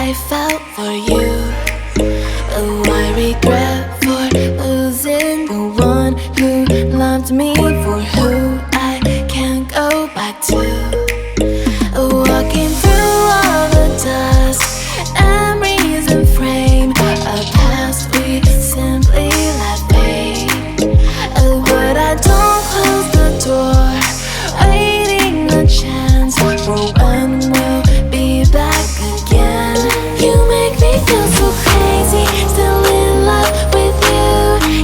I felt for you. Oh, I regret for losing the one who loved me, for who I can't go back to. Walking through all the dust, memories and frame, a past we simply let fade. Oh, but I don't close the door, waiting a chance for when we'll be back again. You make me feel so crazy, still in love with you.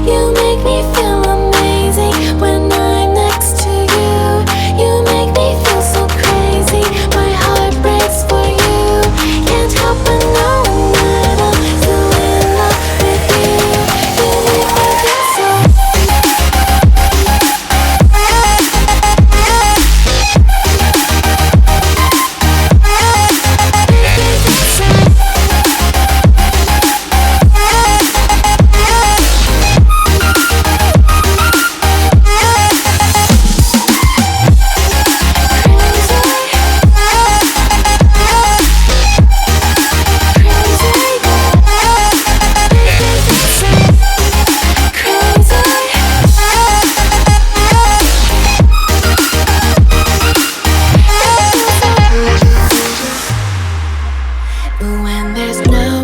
You make me feel amazing when I'm next to you. You make me feel so crazy, my heart breaks for you. Can't help but knowing that I'm still in love with you. You make me feel so. When there's no